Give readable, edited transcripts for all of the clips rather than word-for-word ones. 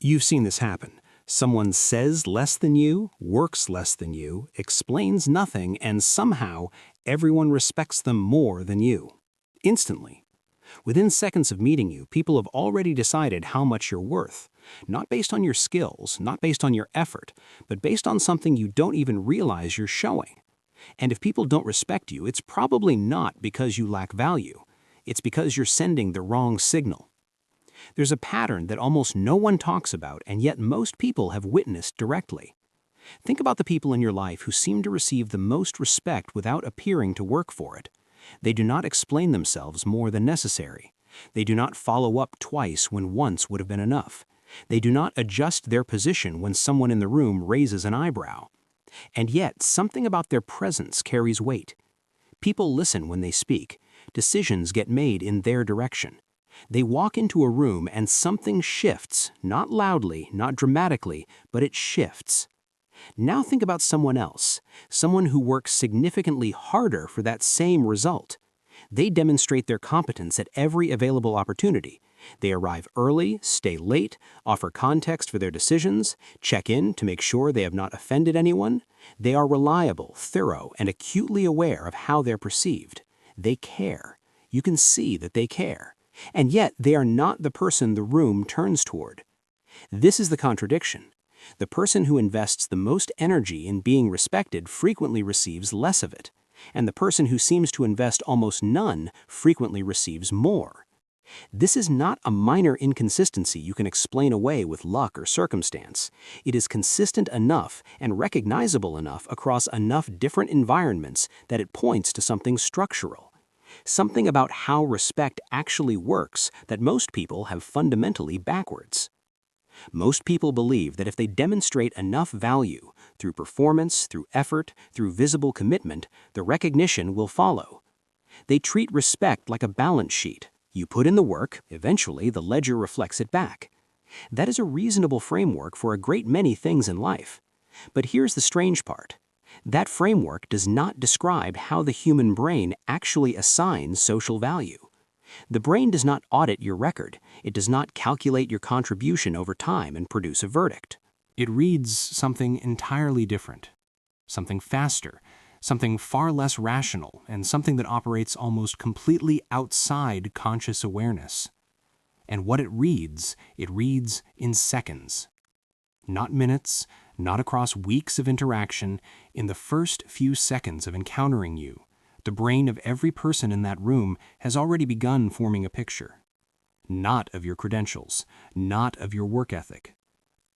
You've seen this happen. Someone says less than you, works less than you, explains nothing, and somehow everyone respects them more than you. Instantly. Within seconds of meeting you, people have already decided how much you're worth. Not based on your skills, not based on your effort, but based on something you don't even realize you're showing. And if people don't respect you, it's probably not because you lack value. It's because you're sending the wrong signal. There's a pattern that almost no one talks about, and yet most people have witnessed directly. Think about the people in your life who seem to receive the most respect without appearing to work for it. They do not explain themselves more than necessary. They do not follow up twice when once would have been enough. They do not adjust their position when someone in the room raises an eyebrow. And yet, something about their presence carries weight. People listen when they speak. Decisions get made in their direction. They walk into a room and something shifts, not loudly, not dramatically, but it shifts. Now think about someone else, someone who works significantly harder for that same result. They demonstrate their competence at every available opportunity. They arrive early, stay late, offer context for their decisions, check in to make sure they have not offended anyone. They are reliable, thorough, and acutely aware of how they're perceived. They care. You can see that they care. And yet they are not the person the room turns toward. This is the contradiction. The person who invests the most energy in being respected frequently receives less of it, and the person who seems to invest almost none frequently receives more. This is not a minor inconsistency you can explain away with luck or circumstance. It is consistent enough and recognizable enough across enough different environments that it points to something structural. Something about how respect actually works that most people have fundamentally backwards. Most people believe that if they demonstrate enough value, through performance, through effort, through visible commitment, the recognition will follow. They treat respect like a balance sheet. You put in the work, eventually the ledger reflects it back. That is a reasonable framework for a great many things in life. But here's the strange part. That framework does not describe how the human brain actually assigns social value. The brain does not audit your record. It does not calculate your contribution over time and produce a verdict. It reads something entirely different, something faster, something far less rational, and something that operates almost completely outside conscious awareness. And what it reads in seconds. Not minutes, not across weeks of interaction. In the first few seconds of encountering you, the brain of every person in that room has already begun forming a picture. Not of your credentials, not of your work ethic,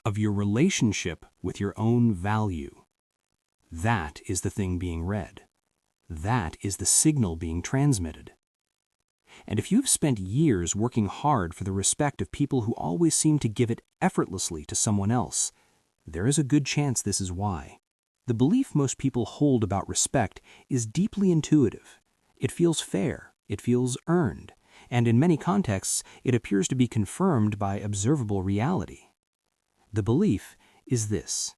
of your relationship with your own value. That is the thing being read. That is the signal being transmitted. And if you've spent years working hard for the respect of people who always seem to give it effortlessly to someone else, there is a good chance this is why. The belief most people hold about respect is deeply intuitive. It feels fair, it feels earned, and in many contexts, it appears to be confirmed by observable reality. The belief is this: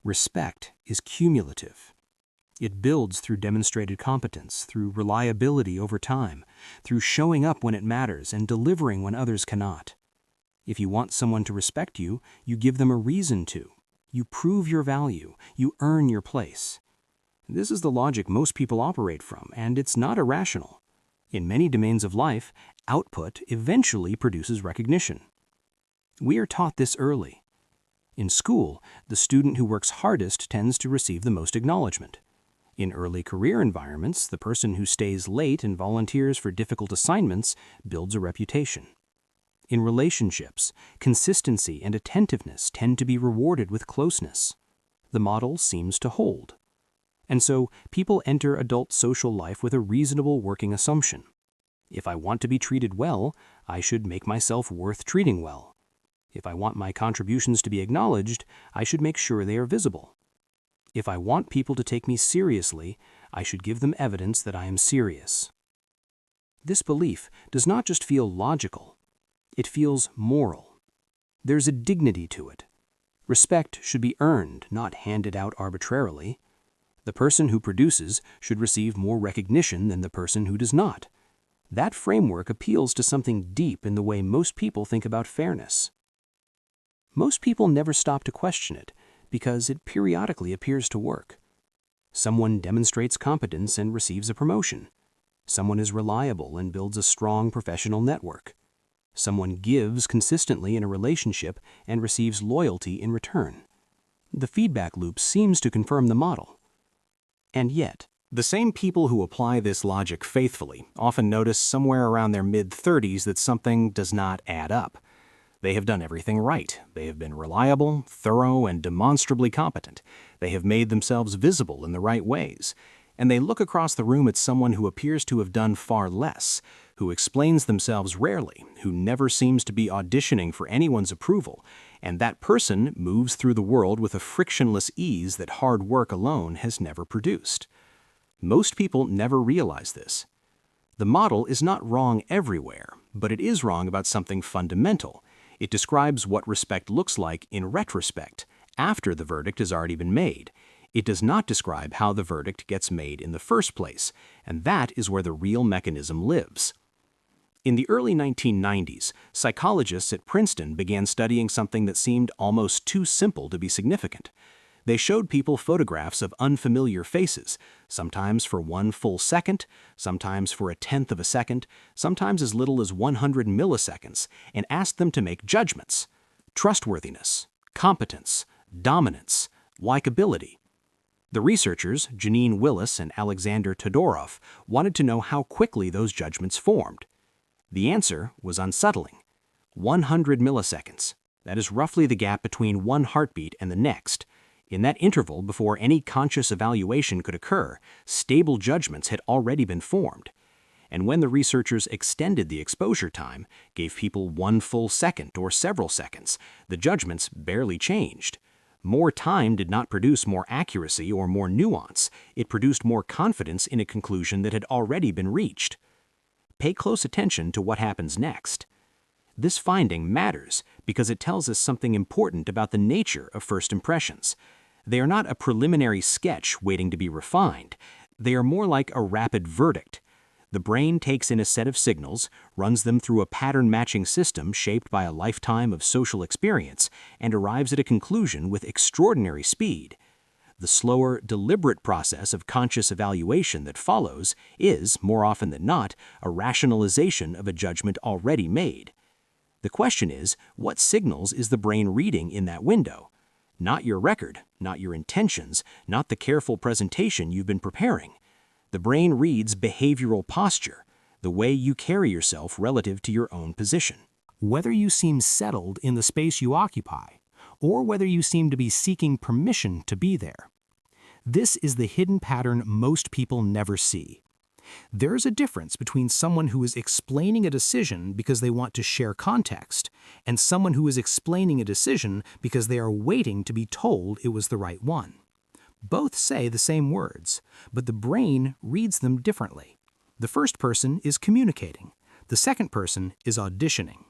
respect is cumulative. It builds through demonstrated competence, through reliability over time, through showing up when it matters and delivering when others cannot. If you want someone to respect you, you give them a reason to. You prove your value. You earn your place. This is the logic most people operate from, and it's not irrational. In many domains of life, output eventually produces recognition. We are taught this early. In school, the student who works hardest tends to receive the most acknowledgement. In early career environments, the person who stays late and volunteers for difficult assignments builds a reputation. In relationships, consistency and attentiveness tend to be rewarded with closeness. The model seems to hold. And so, people enter adult social life with a reasonable working assumption. If I want to be treated well, I should make myself worth treating well. If I want my contributions to be acknowledged, I should make sure they are visible. If I want people to take me seriously, I should give them evidence that I am serious. This belief does not just feel logical. It feels moral. There's a dignity to it. Respect should be earned, not handed out arbitrarily. The person who produces should receive more recognition than the person who does not. That framework appeals to something deep in the way most people think about fairness. Most people never stop to question it because it periodically appears to work. Someone demonstrates competence and receives a promotion. Someone is reliable and builds a strong professional network. Someone gives consistently in a relationship and receives loyalty in return. The feedback loop seems to confirm the model. And yet, the same people who apply this logic faithfully often notice somewhere around their mid-30s that something does not add up. They have done everything right. They have been reliable, thorough, and demonstrably competent. They have made themselves visible in the right ways. And they look across the room at someone who appears to have done far less, who explains themselves rarely, who never seems to be auditioning for anyone's approval, and that person moves through the world with a frictionless ease that hard work alone has never produced. Most people never realize this. The model is not wrong everywhere, but it is wrong about something fundamental. It describes what respect looks like in retrospect, after the verdict has already been made. It does not describe how the verdict gets made in the first place, and that is where the real mechanism lives. In the early 1990s, psychologists at Princeton began studying something that seemed almost too simple to be significant. They showed people photographs of unfamiliar faces, sometimes for 1 full second, sometimes for 1/10 of a second, sometimes as little as 100 milliseconds, and asked them to make judgments: trustworthiness, competence, dominance, likability. The researchers, Janine Willis and Alexander Todorov, wanted to know how quickly those judgments formed. The answer was unsettling: 100 milliseconds. That is roughly the gap between one heartbeat and the next. In that interval, before any conscious evaluation could occur, stable judgments had already been formed. And when the researchers extended the exposure time, gave people 1 full second or several seconds, the judgments barely changed. More time did not produce more accuracy or more nuance. It produced more confidence in a conclusion that had already been reached. Pay close attention to what happens next. This finding matters because it tells us something important about the nature of first impressions. They are not a preliminary sketch waiting to be refined. They are more like a rapid verdict. The brain takes in a set of signals, runs them through a pattern-matching system shaped by a lifetime of social experience, and arrives at a conclusion with extraordinary speed. The slower, deliberate process of conscious evaluation that follows is, more often than not, a rationalization of a judgment already made. The question is, what signals is the brain reading in that window? Not your record, not your intentions, not the careful presentation you've been preparing. The brain reads behavioral posture, the way you carry yourself relative to your own position. Whether you seem settled in the space you occupy, or whether you seem to be seeking permission to be there. This is the hidden pattern most people never see. There's a difference between someone who is explaining a decision because they want to share context, and someone who is explaining a decision because they are waiting to be told it was the right one. Both say the same words, but the brain reads them differently. The first person is communicating. The second person is auditioning.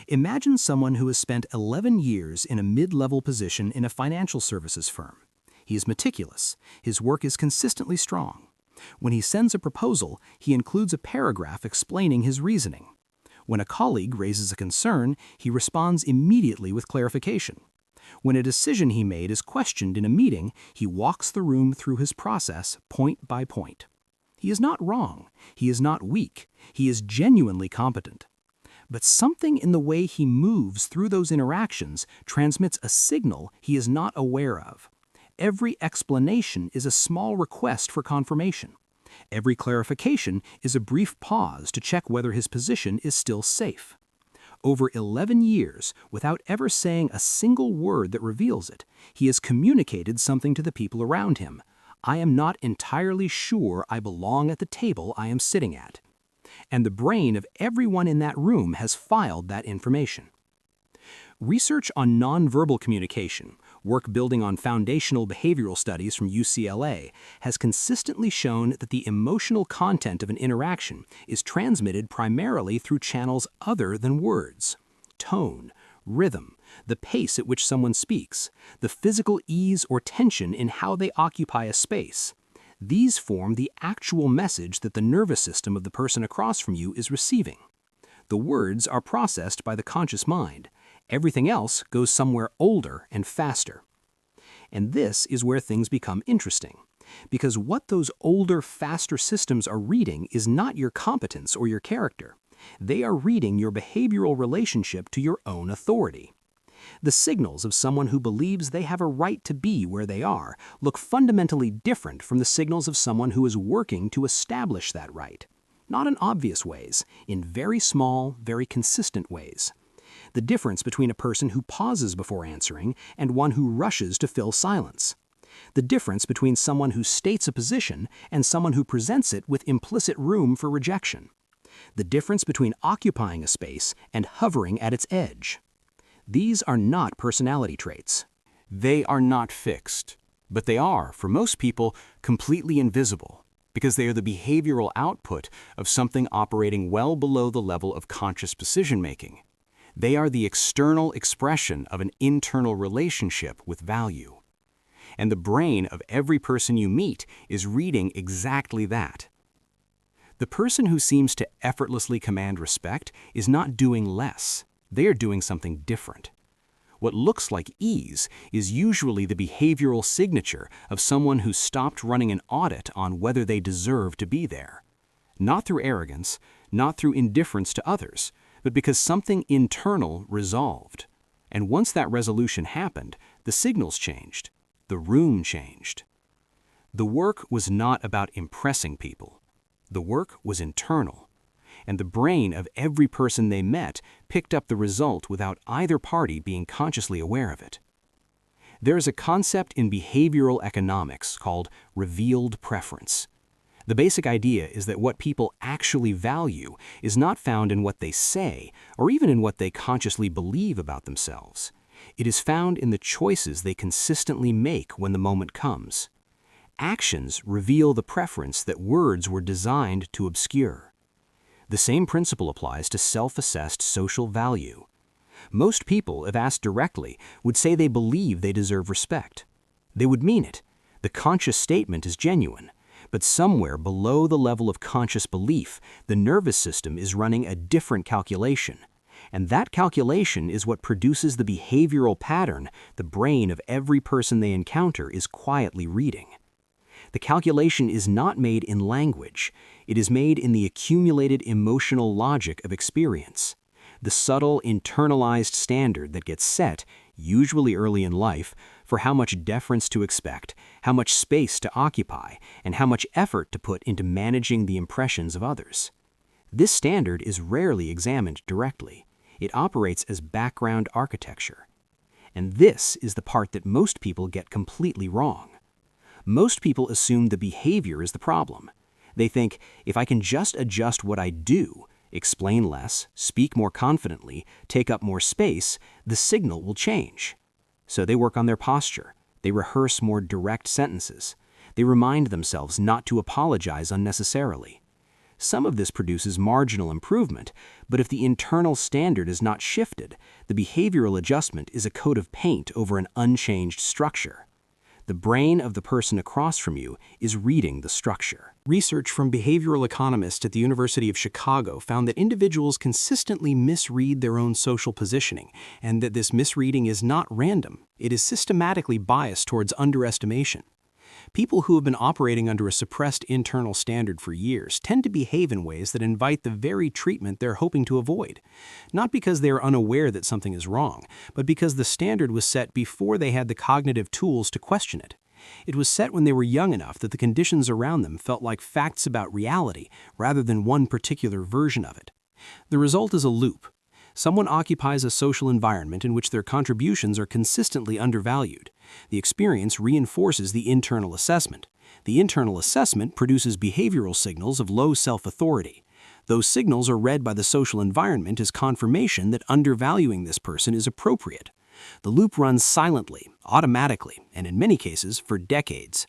Imagine someone who has spent 11 years in a mid-level position in a financial services firm. He is meticulous. His work is consistently strong. When he sends a proposal, he includes a paragraph explaining his reasoning. When a colleague raises a concern, he responds immediately with clarification. When a decision he made is questioned in a meeting, he walks the room through his process point by point. He is not wrong. He is not weak. He is genuinely competent. But something in the way he moves through those interactions transmits a signal he is not aware of. Every explanation is a small request for confirmation. Every clarification is a brief pause to check whether his position is still safe. Over 11 years, without ever saying a single word that reveals it, he has communicated something to the people around him. I am not entirely sure I belong at the table I am sitting at. And the brain of everyone in that room has filed that information. Research on nonverbal communication, work building on foundational behavioral studies from UCLA, has consistently shown that the emotional content of an interaction is transmitted primarily through channels other than words. Tone, rhythm, the pace at which someone speaks, the physical ease or tension in how they occupy a space. These form the actual message that the nervous system of the person across from you is receiving. The words are processed by the conscious mind, Everything else goes somewhere older and faster. And this is where things become interesting. Because what those older, faster systems are reading is not your competence or your character. They are reading your behavioral relationship to your own authority. The signals of someone who believes they have a right to be where they are look fundamentally different from the signals of someone who is working to establish that right. Not in obvious ways, in very small, very consistent ways. The difference between a person who pauses before answering and one who rushes to fill silence. The difference between someone who states a position and someone who presents it with implicit room for rejection. The difference between occupying a space and hovering at its edge. These are not personality traits. They are not fixed, but they are, for most people, completely invisible, because they are the behavioral output of something operating well below the level of conscious decision-making. They are the external expression of an internal relationship with value. And the brain of every person you meet is reading exactly that. The person who seems to effortlessly command respect is not doing less. They are doing something different. What looks like ease is usually the behavioral signature of someone who stopped running an audit on whether they deserve to be there. Not through arrogance, not through indifference to others, but because something internal resolved. And once that resolution happened, the signals changed. The room changed. The work was not about impressing people. The work was internal. And the brain of every person they met picked up the result without either party being consciously aware of it. There is a concept in behavioral economics called revealed preference. The basic idea is that what people actually value is not found in what they say or even in what they consciously believe about themselves. It is found in the choices they consistently make when the moment comes. Actions reveal the preference that words were designed to obscure. The same principle applies to self-assessed social value. Most people, if asked directly, would say they believe they deserve respect. They would mean it. The conscious statement is genuine. But somewhere below the level of conscious belief, the nervous system is running a different calculation. And that calculation is what produces the behavioral pattern the brain of every person they encounter is quietly reading. The calculation is not made in language. It is made in the accumulated emotional logic of experience. The subtle, internalized standard that gets set, usually early in life, for how much deference to expect, how much space to occupy, and how much effort to put into managing the impressions of others. This standard is rarely examined directly. It operates as background architecture. And this is the part that most people get completely wrong. Most people assume the behavior is the problem. They think, if I can just adjust what I do, explain less, speak more confidently, take up more space, the signal will change. So they work on their posture. They rehearse more direct sentences. They remind themselves not to apologize unnecessarily. Some of this produces marginal improvement, but if the internal standard is not shifted, the behavioral adjustment is a coat of paint over an unchanged structure. The brain of the person across from you is reading the structure. Research from behavioral economists at the University of Chicago found that individuals consistently misread their own social positioning, and that this misreading is not random. It is systematically biased towards underestimation. People who have been operating under a suppressed internal standard for years tend to behave in ways that invite the very treatment they're hoping to avoid. Not because they are unaware that something is wrong, but because the standard was set before they had the cognitive tools to question it. It was set when they were young enough that the conditions around them felt like facts about reality rather than one particular version of it. The result is a loop. Someone occupies a social environment in which their contributions are consistently undervalued. The experience reinforces the internal assessment. The internal assessment produces behavioral signals of low self-authority. Those signals are read by the social environment as confirmation that undervaluing this person is appropriate. The loop runs silently, automatically, and in many cases, for decades.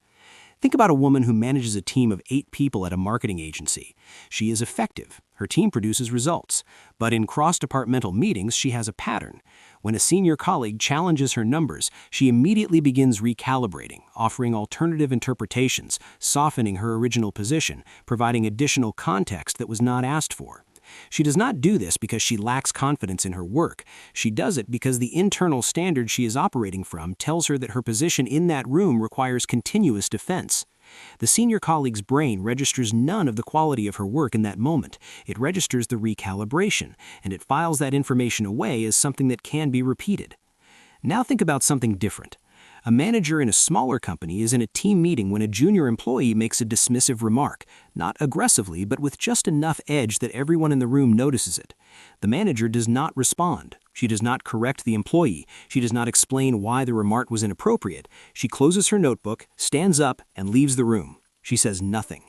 Think about a woman who manages a team of 8 people at a marketing agency. She is effective. Her team produces results. But in cross-departmental meetings, she has a pattern. When a senior colleague challenges her numbers, she immediately begins recalibrating, offering alternative interpretations, softening her original position, providing additional context that was not asked for. She does not do this because she lacks confidence in her work. She does it because the internal standard she is operating from tells her that her position in that room requires continuous defense. The senior colleague's brain registers none of the quality of her work in that moment. It registers the recalibration, and it files that information away as something that can be repeated. Now think about something different. A manager in a smaller company is in a team meeting when a junior employee makes a dismissive remark, not aggressively, but with just enough edge that everyone in the room notices it. The manager does not respond. She does not correct the employee. She does not explain why the remark was inappropriate. She closes her notebook, stands up, and leaves the room. She says nothing.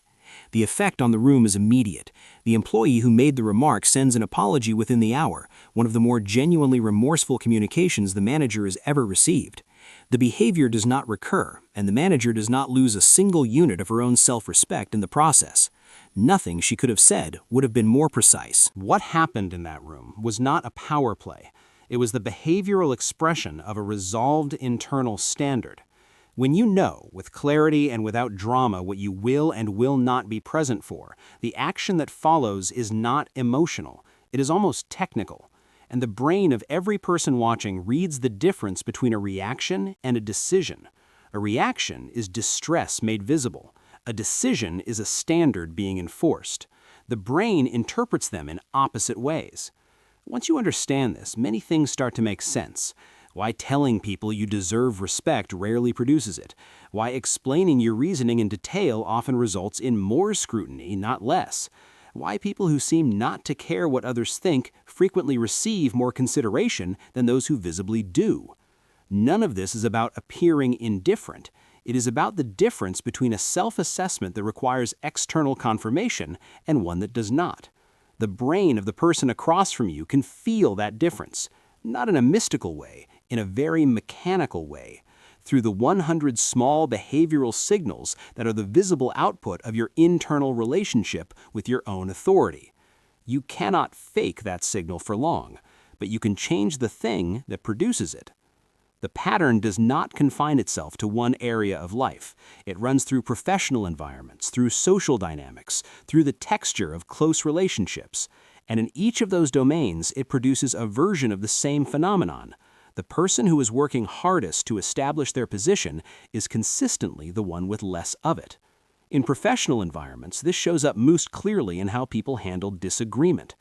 The effect on the room is immediate. The employee who made the remark sends an apology within the hour, one of the more genuinely remorseful communications the manager has ever received. The behavior does not recur, and the manager does not lose a single unit of her own self-respect in the process. Nothing she could have said would have been more precise. What happened in that room was not a power play. It was the behavioral expression of a resolved internal standard. When you know, with clarity and without drama, what you will and will not be present for, the action that follows is not emotional. It is almost technical. And the brain of every person watching reads the difference between a reaction and a decision. A reaction is distress made visible. A decision is a standard being enforced. The brain interprets them in opposite ways. Once you understand this, many things start to make sense. Why telling people you deserve respect rarely produces it. Why explaining your reasoning in detail often results in more scrutiny, not less. Why people who seem not to care what others think frequently receive more consideration than those who visibly do. None of this is about appearing indifferent. It is about the difference between a self-assessment that requires external confirmation and one that does not. The brain of the person across from you can feel that difference, not in a mystical way, in a very mechanical way, through the 100 small behavioral signals that are the visible output of your internal relationship with your own authority. You cannot fake that signal for long, but you can change the thing that produces it. The pattern does not confine itself to one area of life. It runs through professional environments, through social dynamics, through the texture of close relationships. And in each of those domains, it produces a version of the same phenomenon. The person who is working hardest to establish their position is consistently the one with less of it. In professional environments, this shows up most clearly in how people handle disagreement.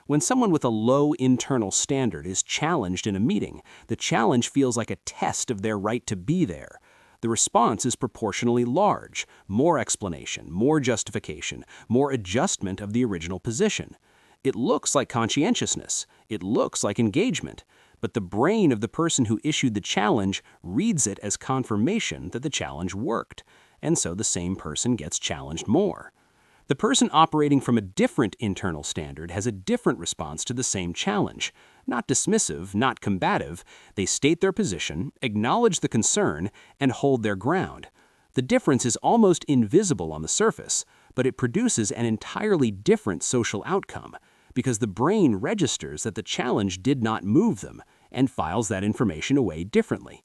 When someone with a low internal standard is challenged in a meeting, the challenge feels like a test of their right to be there. The response is proportionally large, more explanation, more justification, more adjustment of the original position. It looks like conscientiousness. It looks like engagement. But the brain of the person who issued the challenge reads it as confirmation that the challenge worked, and so the same person gets challenged more. The person operating from a different internal standard has a different response to the same challenge. Not dismissive, not combative. They state their position, acknowledge the concern, and hold their ground. The difference is almost invisible on the surface, but it produces an entirely different social outcome, because the brain registers that the challenge did not move them and files that information away differently.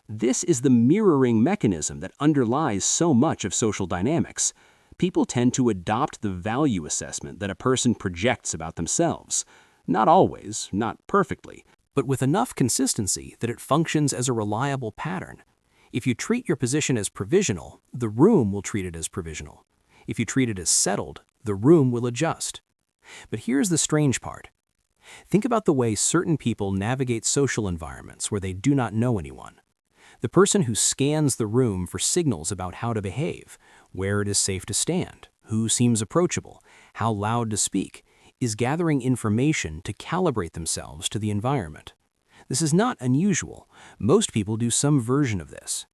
This is the mirroring mechanism that underlies so much of social dynamics. People tend to adopt the value assessment that a person projects about themselves. Not always, not perfectly, but with enough consistency that it functions as a reliable pattern. If you treat your position as provisional, the room will treat it as provisional. If you treat it as settled, the room will adjust. But here's the strange part. Think about the way certain people navigate social environments where they do not know anyone. The person who scans the room for signals about how to behave, where it is safe to stand, who seems approachable, how loud to speak, is gathering information to calibrate themselves to the environment. This is not unusual. Most people do some version of this.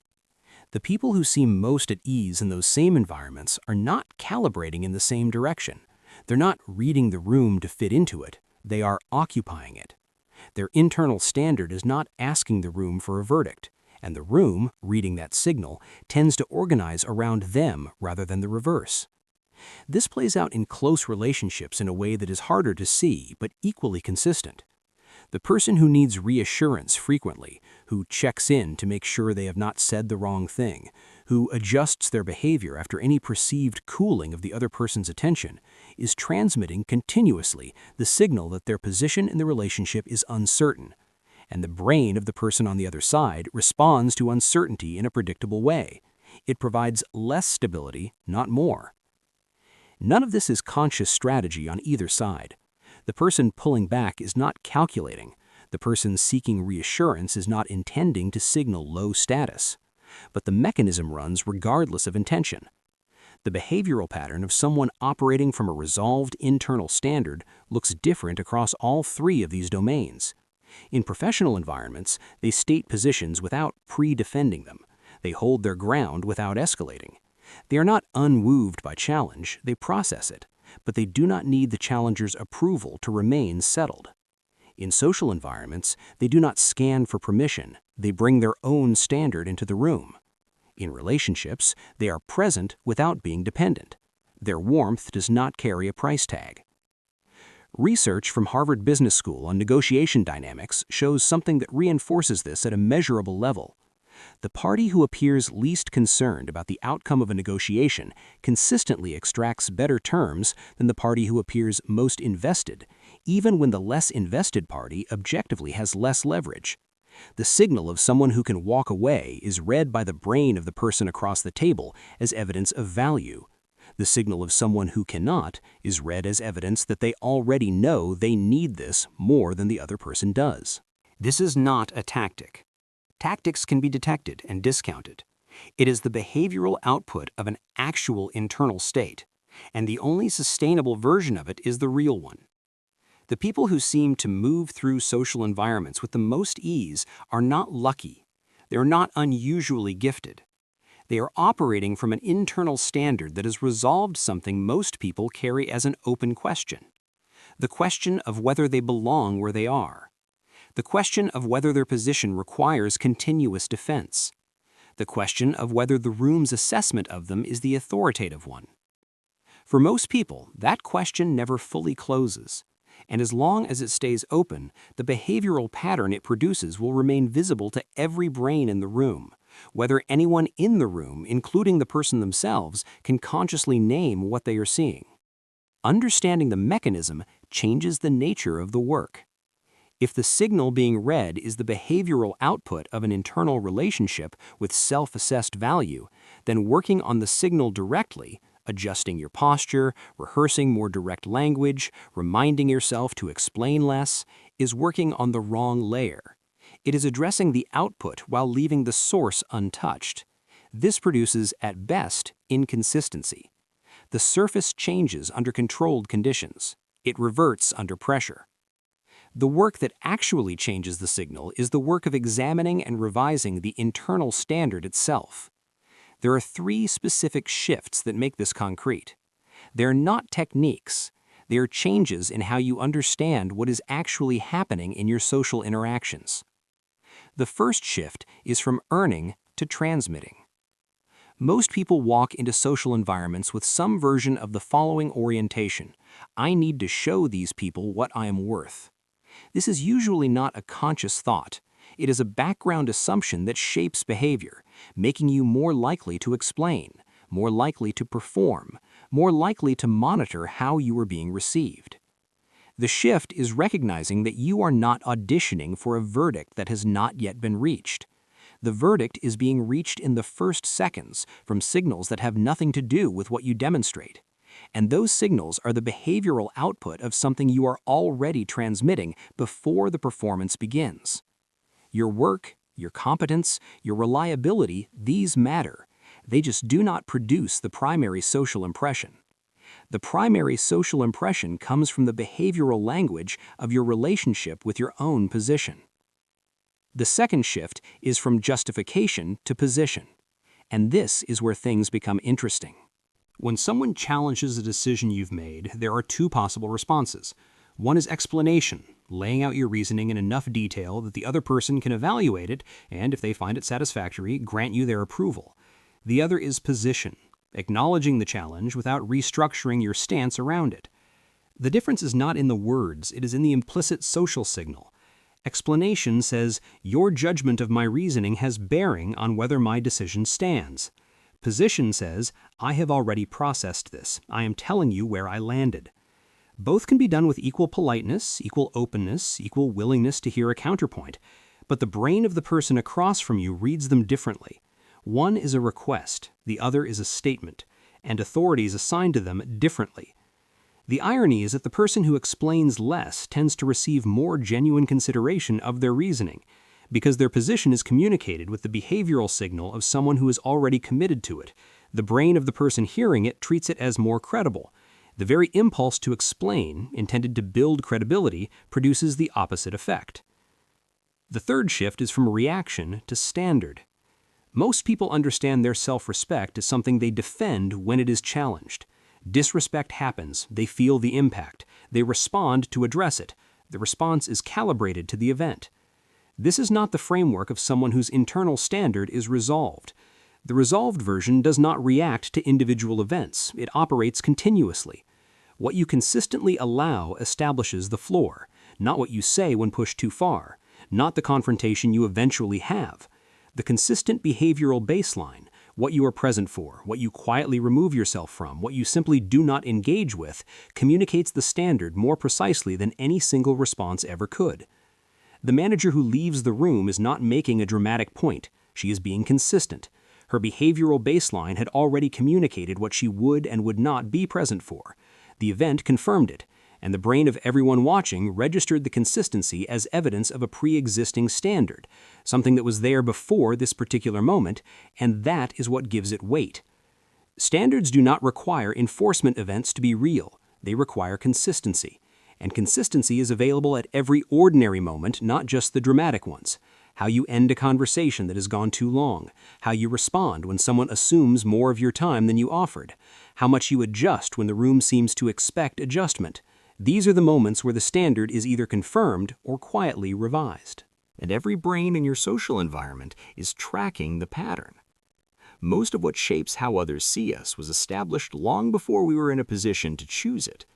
The people who seem most at ease in those same environments are not calibrating in the same direction. They're not reading the room to fit into it. They are occupying it. Their internal standard is not asking the room for a verdict, and the room, reading that signal, tends to organize around them rather than the reverse. This plays out in close relationships in a way that is harder to see, but equally consistent. The person who needs reassurance frequently, who checks in to make sure they have not said the wrong thing, who adjusts their behavior after any perceived cooling of the other person's attention, is transmitting continuously the signal that their position in the relationship is uncertain, and the brain of the person on the other side responds to uncertainty in a predictable way. It provides less stability, not more. None of this is conscious strategy on either side. The person pulling back is not calculating. The person seeking reassurance is not intending to signal low status. But the mechanism runs regardless of intention. The behavioral pattern of someone operating from a resolved internal standard looks different across all three of these domains. In professional environments, they state positions without pre-defending them. They hold their ground without escalating. They are not unmoved by challenge, they process it, but they do not need the challenger's approval to remain settled. In social environments, they do not scan for permission, they bring their own standard into the room. In relationships, they are present without being dependent. Their warmth does not carry a price tag. Research from Harvard Business School on negotiation dynamics shows something that reinforces this at a measurable level. The party who appears least concerned about the outcome of a negotiation consistently extracts better terms than the party who appears most invested, even when the less invested party objectively has less leverage. The signal of someone who can walk away is read by the brain of the person across the table as evidence of value. The signal of someone who cannot is read as evidence that they already know they need this more than the other person does. This is not a tactic. Tactics can be detected and discounted. It is the behavioral output of an actual internal state, and the only sustainable version of it is the real one. The people who seem to move through social environments with the most ease are not lucky. They are not unusually gifted. They are operating from an internal standard that has resolved something most people carry as an open question. The question of whether they belong where they are. The question of whether their position requires continuous defense. The question of whether the room's assessment of them is the authoritative one. For most people, that question never fully closes, and as long as it stays open, the behavioral pattern it produces will remain visible to every brain in the room, whether anyone in the room, including the person themselves, can consciously name what they are seeing. Understanding the mechanism changes the nature of the work. If the signal being read is the behavioral output of an internal relationship with self-assessed value, then working on the signal directly, adjusting your posture, rehearsing more direct language, reminding yourself to explain less, is working on the wrong layer. It is addressing the output while leaving the source untouched. This produces, at best, inconsistency. The surface changes under controlled conditions. It reverts under pressure. The work that actually changes the signal is the work of examining and revising the internal standard itself. There are three specific shifts that make this concrete. They're not techniques. They are changes in how you understand what is actually happening in your social interactions. The first shift is from earning to transmitting. Most people walk into social environments with some version of the following orientation: I need to show these people what I am worth. This is usually not a conscious thought. It is a background assumption that shapes behavior, making you more likely to explain, more likely to perform, more likely to monitor how you are being received. The shift is recognizing that you are not auditioning for a verdict that has not yet been reached. The verdict is being reached in the first seconds from signals that have nothing to do with what you demonstrate. And those signals are the behavioral output of something you are already transmitting before the performance begins. Your work, your competence, your reliability, these matter. They just do not produce the primary social impression. The primary social impression comes from the behavioral language of your relationship with your own position. The second shift is from justification to position. And this is where things become interesting. When someone challenges a decision you've made, there are two possible responses. One is explanation, laying out your reasoning in enough detail that the other person can evaluate it and, if they find it satisfactory, grant you their approval. The other is position, acknowledging the challenge without restructuring your stance around it. The difference is not in the words, it is in the implicit social signal. Explanation says, your judgment of my reasoning has bearing on whether my decision stands. Position says, I have already processed this. I am telling you where I landed. Both can be done with equal politeness, equal openness, equal willingness to hear a counterpoint, but the brain of the person across from you reads them differently. One is a request, the other is a statement, and authority is assigned to them differently. The irony is that the person who explains less tends to receive more genuine consideration of their reasoning, because their position is communicated with the behavioral signal of someone who is already committed to it. The brain of the person hearing it treats it as more credible. The very impulse to explain, intended to build credibility, produces the opposite effect. The third shift is from reaction to standard. Most people understand their self-respect as something they defend when it is challenged. Disrespect happens, they feel the impact, they respond to address it. The response is calibrated to the event. This is not the framework of someone whose internal standard is resolved. The resolved version does not react to individual events, it operates continuously. What you consistently allow establishes the floor, not what you say when pushed too far, not the confrontation you eventually have. The consistent behavioral baseline, what you are present for, what you quietly remove yourself from, what you simply do not engage with, communicates the standard more precisely than any single response ever could. The manager who leaves the room is not making a dramatic point. She is being consistent. Her behavioral baseline had already communicated what she would and would not be present for. The event confirmed it, and the brain of everyone watching registered the consistency as evidence of a pre-existing standard, something that was there before this particular moment, and that is what gives it weight. Standards do not require enforcement events to be real. They require consistency, and consistency is available at every ordinary moment, not just the dramatic ones. How you end a conversation that has gone too long, how you respond when someone assumes more of your time than you offered, how much you adjust when the room seems to expect adjustment. These are the moments where the standard is either confirmed or quietly revised. And every brain in your social environment is tracking the pattern. Most of what shapes how others see us was established long before we were in a position to choose it.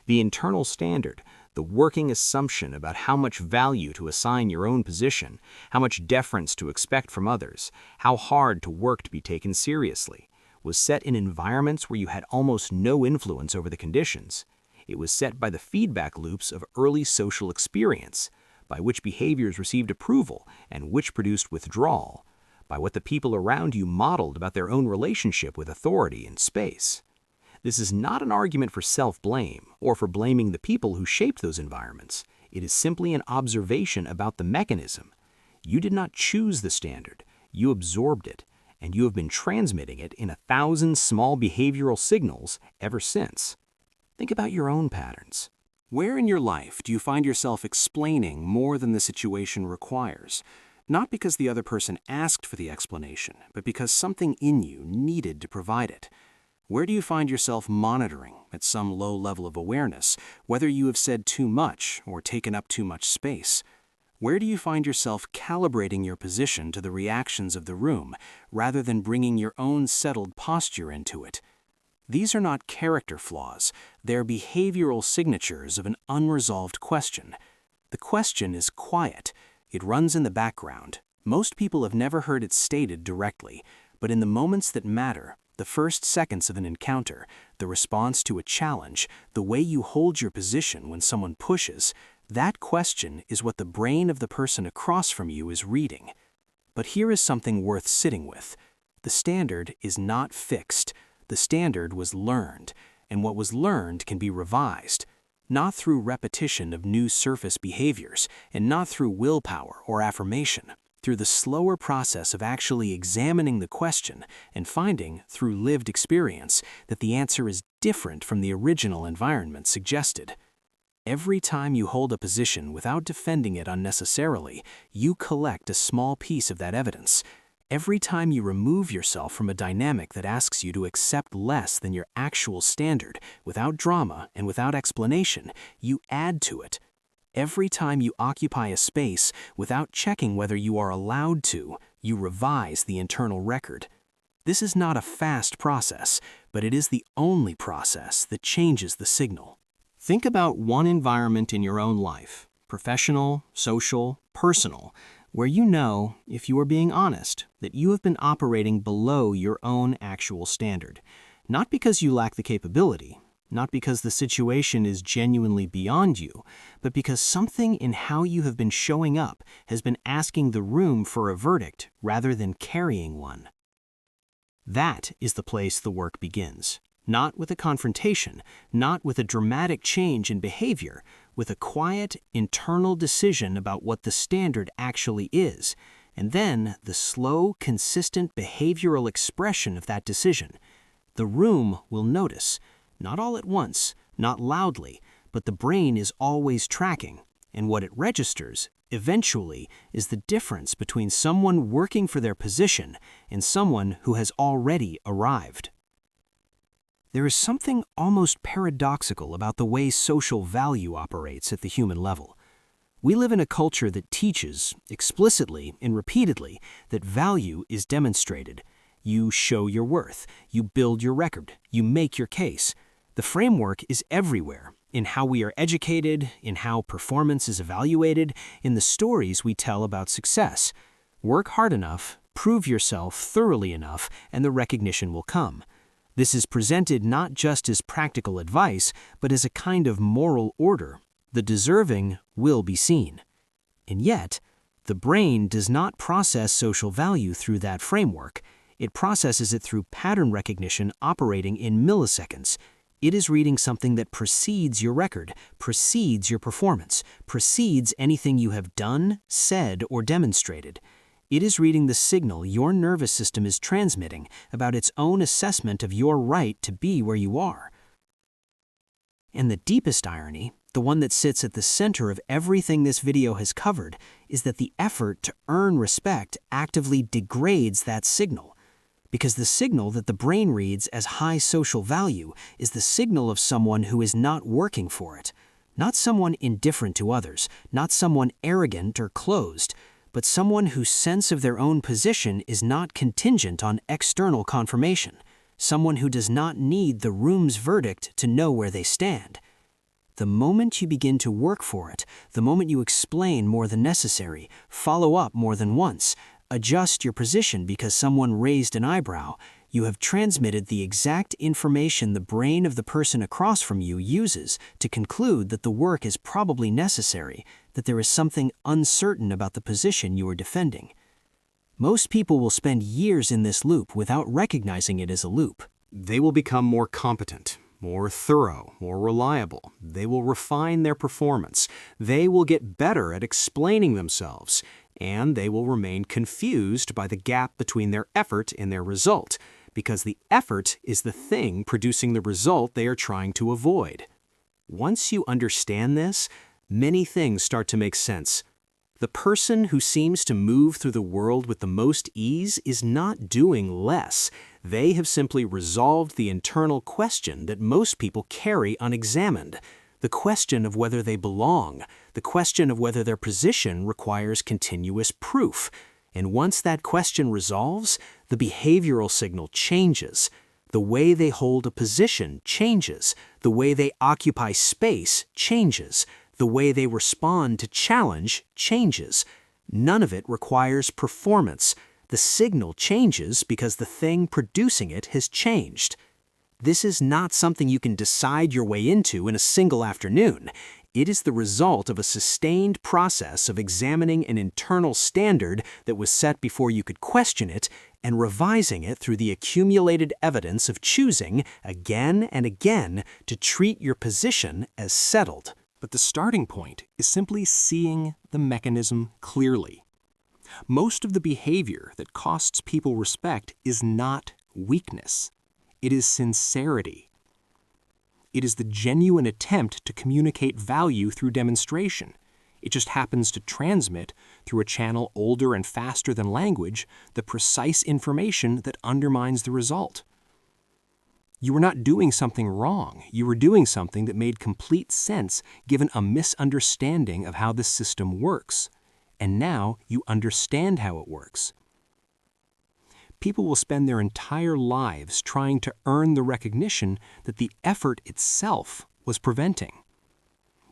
The internal standard, the working assumption about how much value to assign your own position, how much deference to expect from others, how hard to work to be taken seriously, was set in environments where you had almost no influence over the conditions. It was set by the feedback loops of early social experience, by which behaviors received approval and which produced withdrawal, by what the people around you modeled about their own relationship with authority and space. This is not an argument for self-blame or for blaming the people who shaped those environments. It is simply an observation about the mechanism. You did not choose the standard, you absorbed it, and you have been transmitting it in 1,000 small behavioral signals ever since. Think about your own patterns. Where in your life do you find yourself explaining more than the situation requires? Not because the other person asked for the explanation, but because something in you needed to provide it. Where do you find yourself monitoring, at some low level of awareness, whether you have said too much or taken up too much space? Where do you find yourself calibrating your position to the reactions of the room, rather than bringing your own settled posture into it? These are not character flaws, they're behavioral signatures of an unresolved question. The question is quiet. It runs in the background. Most people have never heard it stated directly, but in the moments that matter, the first seconds of an encounter, the response to a challenge, the way you hold your position when someone pushes, that question is what the brain of the person across from you is reading. But here is something worth sitting with. The standard is not fixed. The standard was learned, and what was learned can be revised, not through repetition of new surface behaviors, and not through willpower or affirmation, through the slower process of actually examining the question and finding, through lived experience, that the answer is different from the original environment suggested. Every time you hold a position without defending it unnecessarily, you collect a small piece of that evidence. Every time you remove yourself from a dynamic that asks you to accept less than your actual standard, without drama and without explanation, you add to it. Every time you occupy a space without checking whether you are allowed to, you revise the internal record. This is not a fast process, but it is the only process that changes the signal. Think about one environment in your own life, professional, social, personal, where you know, if you are being honest, that you have been operating below your own actual standard. Not because you lack the capability, not because the situation is genuinely beyond you, but because something in how you have been showing up has been asking the room for a verdict rather than carrying one. That is the place the work begins. Not with a confrontation, not with a dramatic change in behavior, with a quiet, internal decision about what the standard actually is, and then the slow, consistent behavioral expression of that decision. The room will notice, not all at once, not loudly, but the brain is always tracking, and what it registers, eventually, is the difference between someone working for their position and someone who has already arrived. There is something almost paradoxical about the way social value operates at the human level. We live in a culture that teaches, explicitly and repeatedly, that value is demonstrated. You show your worth, you build your record, you make your case. The framework is everywhere, in how we are educated, in how performance is evaluated, in the stories we tell about success. Work hard enough, prove yourself thoroughly enough, and the recognition will come. This is presented not just as practical advice, but as a kind of moral order. The deserving will be seen. And yet, the brain does not process social value through that framework. It processes it through pattern recognition operating in milliseconds. It is reading something that precedes your record, precedes your performance, precedes anything you have done, said, or demonstrated. It is reading the signal your nervous system is transmitting about its own assessment of your right to be where you are. And the deepest irony, the one that sits at the center of everything this video has covered, is that the effort to earn respect actively degrades that signal. Because the signal that the brain reads as high social value is the signal of someone who is not working for it. Not someone indifferent to others, not someone arrogant or closed, but someone whose sense of their own position is not contingent on external confirmation, someone who does not need the room's verdict to know where they stand. The moment you begin to work for it, the moment you explain more than necessary, follow up more than once, adjust your position because someone raised an eyebrow, you have transmitted the exact information the brain of the person across from you uses to conclude that the work is probably necessary, that there is something uncertain about the position you are defending. Most people will spend years in this loop without recognizing it as a loop. They will become more competent, more thorough, more reliable. They will refine their performance. They will get better at explaining themselves, and they will remain confused by the gap between their effort and their result, because the effort is the thing producing the result they are trying to avoid. Once you understand this, many things start to make sense. The person who seems to move through the world with the most ease is not doing less. They have simply resolved the internal question that most people carry unexamined. The question of whether they belong, the question of whether their position requires continuous proof. And once that question resolves, the behavioral signal changes. The way they hold a position changes. The way they occupy space changes. The way they respond to challenge changes. None of it requires performance. The signal changes because the thing producing it has changed. This is not something you can decide your way into in a single afternoon. It is the result of a sustained process of examining an internal standard that was set before you could question it and revising it through the accumulated evidence of choosing, again and again, to treat your position as settled. But the starting point is simply seeing the mechanism clearly. Most of the behavior that costs people respect is not weakness. It is sincerity. It is the genuine attempt to communicate value through demonstration. It just happens to transmit, through a channel older and faster than language, the precise information that undermines the result. You were not doing something wrong. You were doing something that made complete sense given a misunderstanding of how the system works. And now you understand how it works. People will spend their entire lives trying to earn the recognition that the effort itself was preventing.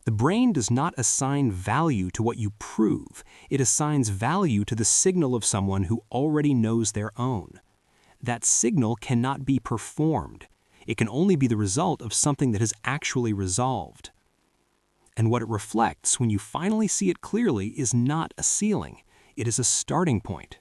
The brain does not assign value to what you prove. It assigns value to the signal of someone who already knows their own. That signal cannot be performed. It can only be the result of something that has actually resolved. And what it reflects when you finally see it clearly is not a ceiling. It is a starting point.